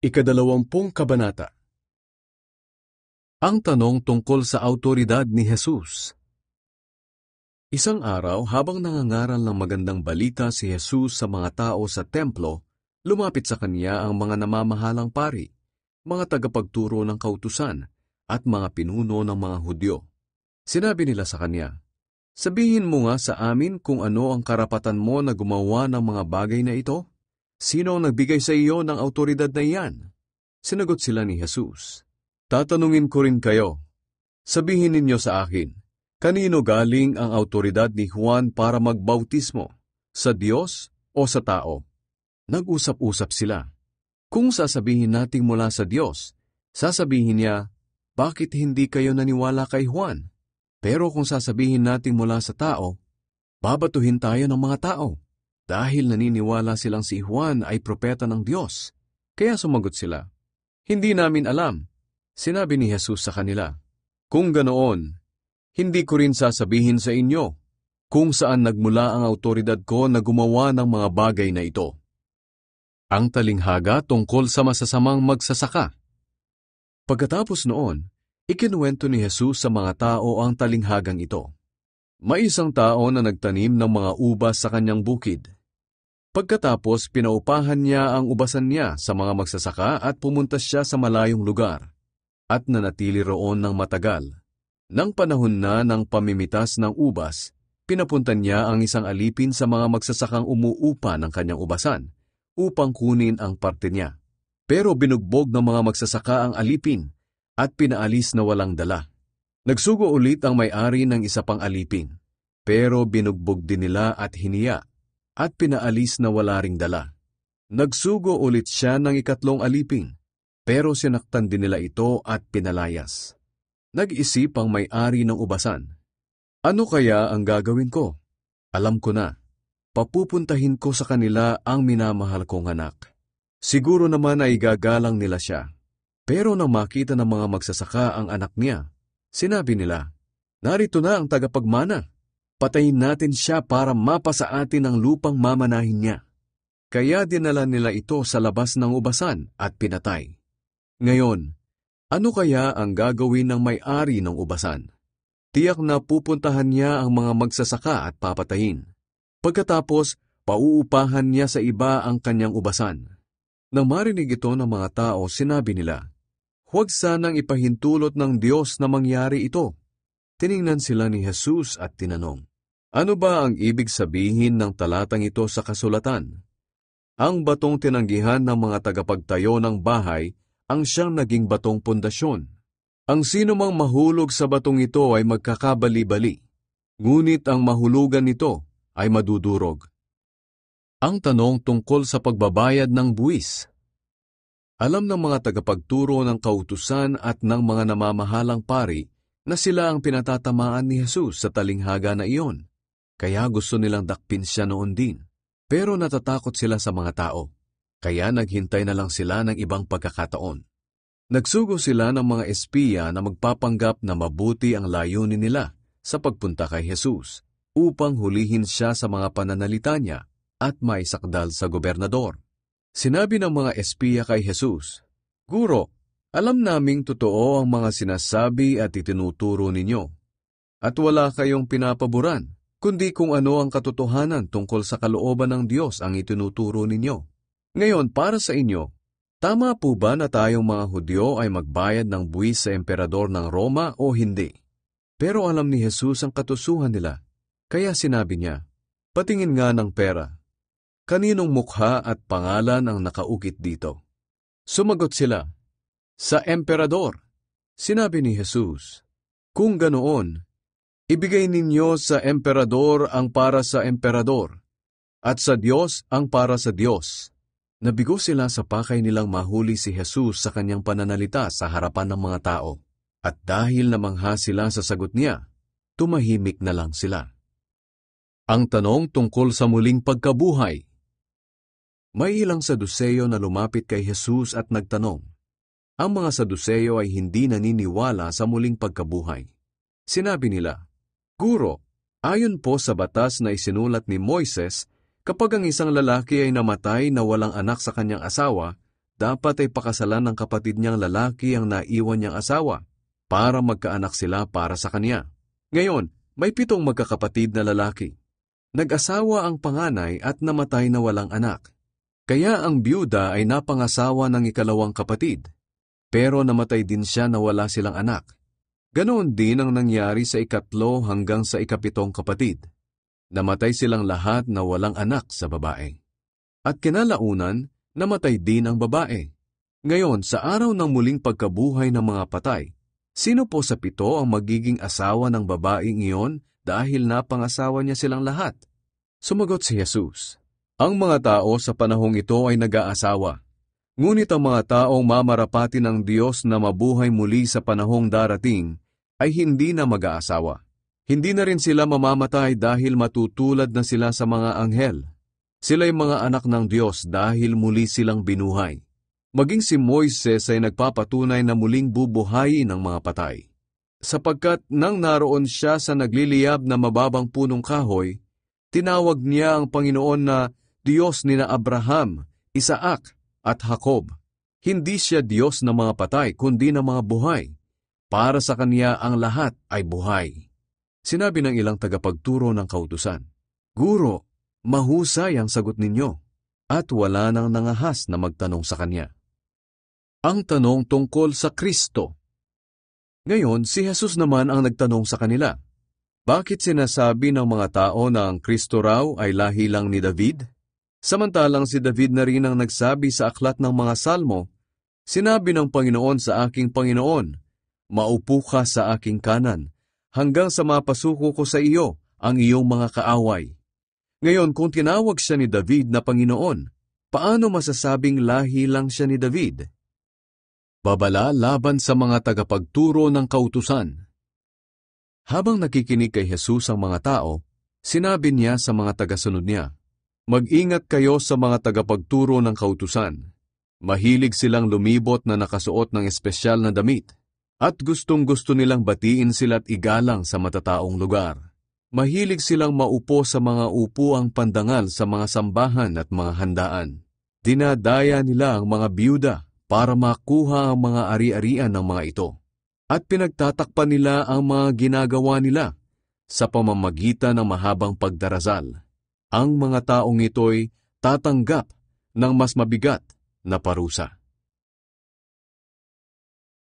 Ikadalawampung kabanata. Ang tanong tungkol sa awtoridad ni Jesus. Isang araw, habang nangangaral ng magandang balita si Jesus sa mga tao sa templo, lumapit sa kanya ang mga namamahalang pari, mga tagapagturo ng kautusan, at mga pinuno ng mga Hudyo. Sinabi nila sa kanya, "Sabihin mo nga sa amin kung ano ang karapatan mo na gumawa ng mga bagay na ito? Sino ang nagbigay sa iyo ng awtoridad na iyan?" Sinagot sila ni Jesus, "Tatanungin ko rin kayo. Sabihin ninyo sa akin, kanino galing ang awtoridad ni Juan para magbautismo? Sa Diyos o sa tao?" Nag-usap-usap sila. Kung sasabihin nating mula sa Diyos, sasabihin niya, "Bakit hindi kayo naniwala kay Juan?" Pero kung sasabihin nating mula sa tao, babatuhin tayo ng mga tao, dahil naniniwala silang si Juan ay propeta ng Diyos. Kaya sumagot sila, "Hindi namin alam." Sinabi ni Jesus sa kanila, "Kung ganoon, hindi ko rin sasabihin sa inyo kung saan nagmula ang awtoridad ko na gumawa ng mga bagay na ito." Ang talinghaga tungkol sa masasamang magsasaka. Pagkatapos noon, ikinuwento ni Jesus sa mga tao ang talinghagang ito. May isang tao na nagtanim ng mga ubas sa kanyang bukid. Pagkatapos, pinaupahan niya ang ubasan niya sa mga magsasaka at pumunta siya sa malayong lugar at nanatili roon ng matagal. Nang panahon na ng pamimitas ng ubas, pinapunta niya ang isang alipin sa mga magsasakang umuupa ng kanyang ubasan upang kunin ang parte niya. Pero binugbog ng mga magsasaka ang alipin at pinaalis na walang dala. Nagsugo ulit ang may-ari ng isa pang alipin, pero binugbog din nila at hiniya at pinaalis na wala ring dala. Nagsugo ulit siya ng ikatlong alipin, pero sinaktan din nila ito at pinalayas. Nag-isip ang may-ari ng ubasan, "Ano kaya ang gagawin ko? Alam ko na. Papupuntahin ko sa kanila ang minamahal kong anak. Siguro naman ay gagalang nila siya." Pero nang makita ng mga magsasaka ang anak niya, sinabi nila, "Narito na ang tagapagmana. Patayin natin siya para mapasa atin ang lupang mamanahin niya." Kaya dinala nila ito sa labas ng ubasan at pinatay. Ngayon, ano kaya ang gagawin ng may-ari ng ubasan? Tiyak na pupuntahan niya ang mga magsasaka at papatayin. Pagkatapos, pauupahan niya sa iba ang kanyang ubasan. Nang marinig ito ng mga tao, sinabi nila, "Huwag sanang ipahintulot ng Diyos na mangyari ito." Tiningnan sila ni Jesus at tinanong, "Ano ba ang ibig sabihin ng talatang ito sa kasulatan? Ang batong tinanggihan ng mga tagapagtayo ng bahay ang siyang naging batong pundasyon. Ang sino mang mahulog sa batong ito ay magkakabali-bali, ngunit ang mahulugan nito ay madudurog." Ang tanong tungkol sa pagbabayad ng buwis. Alam ng mga tagapagturo ng kautusan at ng mga namamahalang pari na sila ang pinatatamaan ni Jesus sa talinghaga na iyon. Kaya gusto nilang dakpin siya noon din. Pero natatakot sila sa mga tao. Kaya naghintay na lang sila ng ibang pagkakataon. Nagsugo sila ng mga espiya na magpapanggap na mabuti ang layunin nila sa pagpunta kay Jesus upang hulihin siya sa mga pananalita niya at maisakdal sa gobernador. Sinabi ng mga espiya kay Jesus, "Guro, alam naming totoo ang mga sinasabi at itinuturo ninyo, at wala kayong pinapaboran, kundi kung ano ang katotohanan tungkol sa kalooban ng Diyos ang itinuturo ninyo. Ngayon, para sa inyo, tama po ba na tayong mga Hudyo ay magbayad ng buwis sa emperador ng Roma o hindi?" Pero alam ni Jesus ang katusuhan nila, kaya sinabi niya, "Patingin nga ng pera. Kaninong mukha at pangalan ang nakaukit dito?" Sumagot sila, "Sa emperador." Sinabi ni Jesus, "Kung ganoon, ibigay ninyo sa emperador ang para sa emperador, at sa Diyos ang para sa Diyos." Nabigo sila sa pakay nilang mahuli si Jesus sa kanyang pananalita sa harapan ng mga tao. At dahil namangha sila sa sagot niya, tumahimik na lang sila. Ang tanong tungkol sa muling pagkabuhay. May ilang Saduseyo na lumapit kay Jesus at nagtanong. Ang mga Saduseyo ay hindi naniniwala sa muling pagkabuhay. Sinabi nila, "Guro, ayon po sa batas na isinulat ni Moises, kapag ang isang lalaki ay namatay na walang anak sa kanyang asawa, dapat ay pakasalan ng kapatid niyang lalaki ang naiwan niyang asawa para magkaanak sila para sa kanya. Ngayon, may 7 magkakapatid na lalaki. Nag-asawa ang panganay at namatay na walang anak. Kaya ang byuda ay napangasawa ng ikalawang kapatid, pero namatay din siya na wala silang anak. Ganoon din ang nangyari sa ikatlo hanggang sa ikapitong kapatid. Namatay silang lahat na walang anak sa babae. At kinalaunan, namatay din ang babae. Ngayon, sa araw ng muling pagkabuhay ng mga patay, sino po sa 7 ang magiging asawa ng babaeng iyon dahil napangasawa niya silang lahat? Sumagot si Jesus, ang mga tao sa panahong ito ay nag-aasawa. Ngunit ang mga taong mamarapati ng Diyos na mabuhay muli sa panahong darating ay hindi na mag-aasawa. Hindi na rin sila mamamatay dahil matutulad na sila sa mga anghel. Sila'y mga anak ng Diyos dahil muli silang binuhay. Maging si Moises ay nagpapatunay na muling bubuhayin ng mga patay. Sapagkat nang naroon siya sa nagliliyab na mababang punong kahoy, tinawag niya ang Panginoon na Diyos nina Abraham, Isaac at Jacob. Hindi siya Diyos ng mga patay kundi ng mga buhay. Para sa kanya ang lahat ay buhay. Sinabi ng ilang tagapagturo ng kautusan, Guro, mahusay ang sagot ninyo, at wala nang nangahas na magtanong sa kanya. Ang tanong tungkol sa Kristo. Ngayon, si Jesus naman ang nagtanong sa kanila, bakit sinasabi ng mga tao na ang Kristo raw ay lahi lang ni David? Samantalang si David na rin ang nagsabi sa aklat ng mga Salmo, sinabi ng Panginoon sa aking Panginoon, maupo ka sa aking kanan, hanggang sa mapasuko ko sa iyo ang iyong mga kaaway. Ngayon, kung tinawag siya ni David na Panginoon, paano masasabing lahi lang siya ni David? Babala laban sa mga tagapagturo ng kautusan. Habang nakikinig kay Jesus ang mga tao, sinabi niya sa mga tagasunod niya, mag-ingat kayo sa mga tagapagturo ng kautusan. Mahilig silang lumibot na nakasuot ng espesyal na damit, at gustong-gusto nilang batiin sila at igalang sa matataong lugar. Mahilig silang maupo sa mga upuang pandangal sa mga sambahan at mga handaan. Dinadaya nila ang mga byuda para makuha ang mga ari-arian ng mga ito. At pinagtatakpan nila ang mga ginagawa nila sa pamamagitan ng mahabang pagdarasal. Ang mga taong ito'y tatanggap ng mas mabigat na parusa.